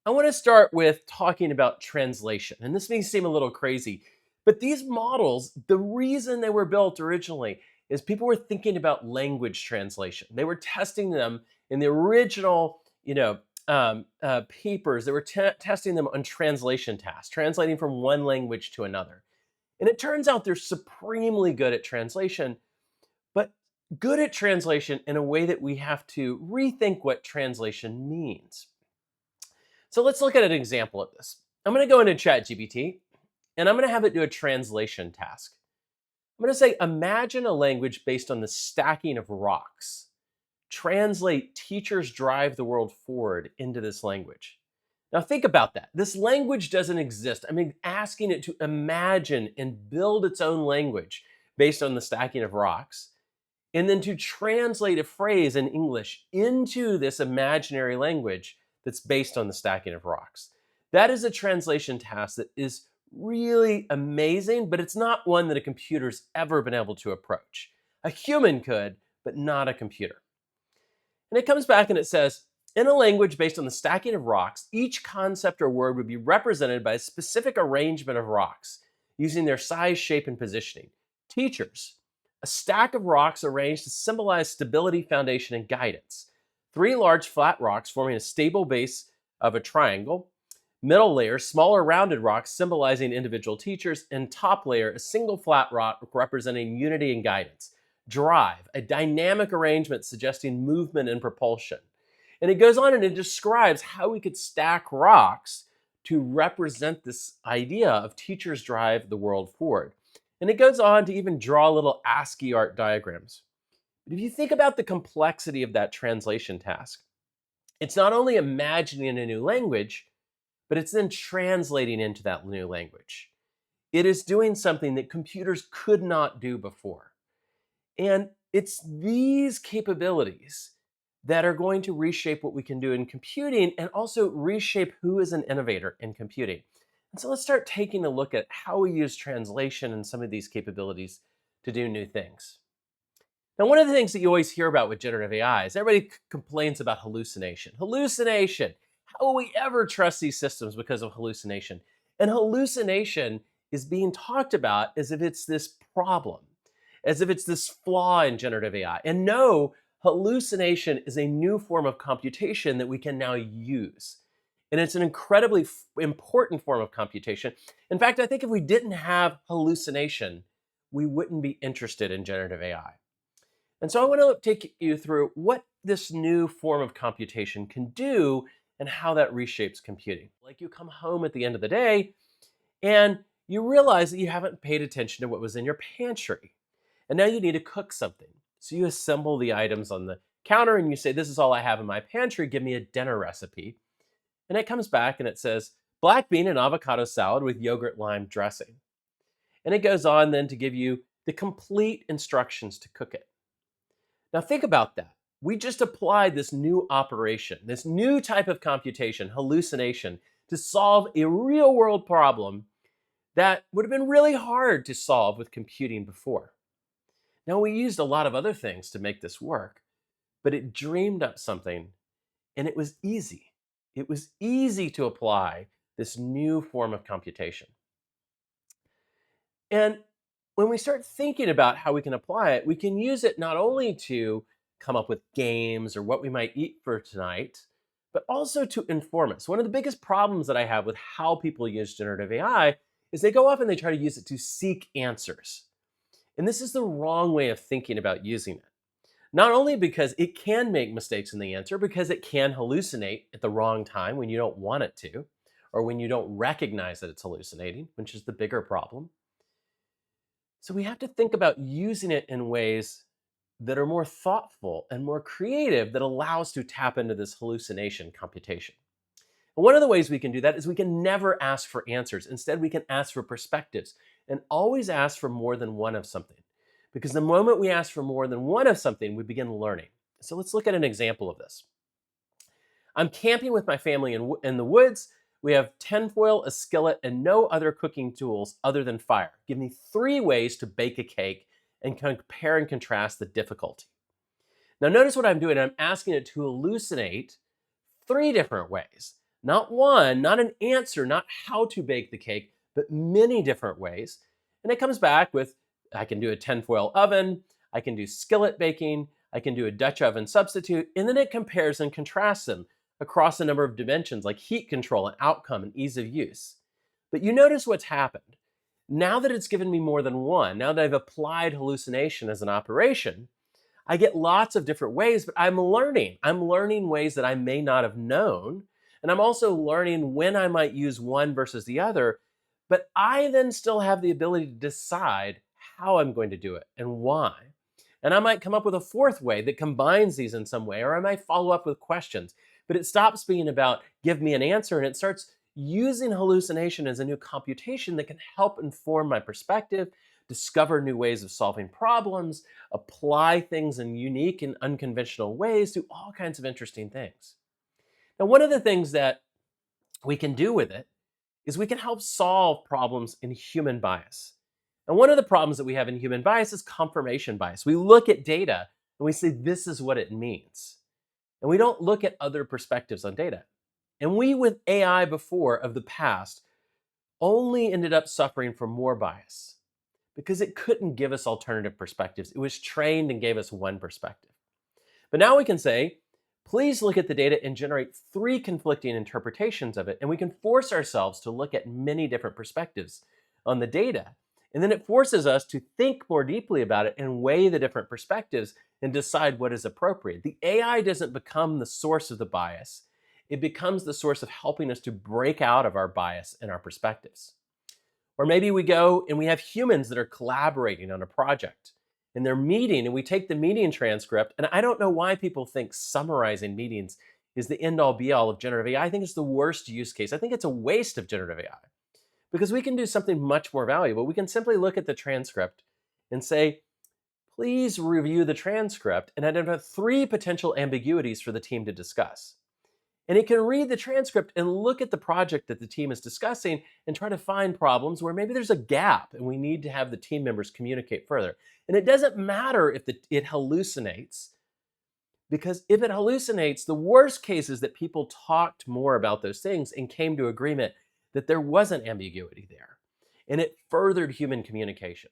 I want to start with talking about translation. And this may seem a little crazy, but these models, the reason they were built originally is people were thinking about language translation. They were testing them in the original, papers. They were testing them on translation tasks, translating from one language to another. And it turns out they're supremely good at translation, but good at translation in a way that we have to rethink what translation means. So let's look at an example of this. I'm going to go into ChatGPT and I'm going to have it do a translation task. I'm going to say, imagine a language based on the stacking of rocks. Translate teachers drive the world forward into this language. Now, think about that. This language doesn't exist. I mean, asking it to imagine and build its own language based on the stacking of rocks, and then to translate a phrase in English into this imaginary language that's based on the stacking of rocks. That is a translation task that is really amazing, but it's not one that a computer's ever been able to approach. A human could, but not a computer. And it comes back and it says, in a language based on the stacking of rocks, each concept or word would be represented by a specific arrangement of rocks using their size, shape, and positioning. Teachers, a stack of rocks arranged to symbolize stability, foundation, and guidance. Three large flat rocks forming a stable base of a triangle. Middle layer, smaller rounded rocks symbolizing individual teachers. And top layer, a single flat rock representing unity and guidance. Drive, a dynamic arrangement suggesting movement and propulsion. And it goes on and it describes how we could stack rocks to represent this idea of teachers drive the world forward. And it goes on to even draw little ASCII art diagrams. But if you think about the complexity of that translation task, it's not only imagining a new language, but it's then translating into that new language. It is doing something that computers could not do before. And it's these capabilities that are going to reshape what we can do in computing and also reshape who is an innovator in computing. And so let's start taking a look at how we use translation and some of these capabilities to do new things. Now, one of the things that you always hear about with generative AI is everybody complains about hallucination. Hallucination. How will we ever trust these systems because of hallucination? And hallucination is being talked about as if it's this problem, as if it's this flaw in generative AI. And no, hallucination is a new form of computation that we can now use. And it's an incredibly important form of computation. In fact, I think if we didn't have hallucination, we wouldn't be interested in generative AI. And so I want to take you through what this new form of computation can do and how that reshapes computing. Like, you come home at the end of the day and you realize that you haven't paid attention to what was in your pantry. And now you need to cook something. So you assemble the items on the counter and you say, this is all I have in my pantry. Give me a dinner recipe. And it comes back and it says, black bean and avocado salad with yogurt lime dressing. And it goes on then to give you the complete instructions to cook it. Now think about that. We just applied this new operation, this new type of computation, hallucination, to solve a real world problem that would have been really hard to solve with computing before. Now, we used a lot of other things to make this work, but it dreamed up something and it was easy. It was easy to apply this new form of computation. And when we start thinking about how we can apply it, we can use it not only to come up with games or what we might eat for tonight, but also to inform us. One of the biggest problems that I have with how people use generative AI is they go off and they try to use it to seek answers. And this is the wrong way of thinking about using it. Not only because it can make mistakes in the answer, because it can hallucinate at the wrong time when you don't want it to, or when you don't recognize that it's hallucinating, which is the bigger problem. So we have to think about using it in ways that are more thoughtful and more creative that allows to tap into this hallucination computation. And one of the ways we can do that is we can never ask for answers. Instead, we can ask for perspectives and always ask for more than one of something. Because the moment we ask for more than one of something, we begin learning. So let's look at an example of this. I'm camping with my family in the woods. We have tinfoil, a skillet, and no other cooking tools other than fire. Give me 3 ways to bake a cake and compare and contrast the difficulty. Now notice what I'm doing. I'm asking it to hallucinate 3 different ways. Not one, not an answer, not how to bake the cake, but many different ways. And it comes back with I can do a tinfoil oven, I can do skillet baking, I can do a Dutch oven substitute, and then it compares and contrasts them across a number of dimensions like heat control and outcome and ease of use. But you notice what's happened. Now that it's given me more than one, now that I've applied hallucination as an operation, I get lots of different ways, but I'm learning. I'm learning ways that I may not have known. And I'm also learning when I might use one versus the other. But I then still have the ability to decide how I'm going to do it and why. And I might come up with a fourth way that combines these in some way, or I might follow up with questions. But it stops being about give me an answer and it starts using hallucination as a new computation that can help inform my perspective, discover new ways of solving problems, apply things in unique and unconventional ways, do all kinds of interesting things. Now, one of the things that we can do with it is we can help solve problems in human bias. And one of the problems that we have in human bias is confirmation bias. We look at data and we say, this is what it means. And we don't look at other perspectives on data. And we, with AI before of the past, only ended up suffering from more bias because it couldn't give us alternative perspectives. It was trained and gave us one perspective. But now we can say, please look at the data and generate three conflicting interpretations of it. And we can force ourselves to look at many different perspectives on the data. And then it forces us to think more deeply about it and weigh the different perspectives and decide what is appropriate. The AI doesn't become the source of the bias. It becomes the source of helping us to break out of our bias and our perspectives. Or maybe we go and we have humans that are collaborating on a project and they're meeting and we take the meeting transcript. And I don't know why people think summarizing meetings is the end all be all of generative AI. I think it's the worst use case. I think it's a waste of generative AI because we can do something much more valuable. We can simply look at the transcript and say, please review the transcript and identify three potential ambiguities for the team to discuss. And it can read the transcript and look at the project that the team is discussing and try to find problems where maybe there's a gap and we need to have the team members communicate further. And it doesn't matter if it hallucinates, because if it hallucinates, the worst case is that people talked more about those things and came to agreement that there wasn't ambiguity there. And it furthered human communication.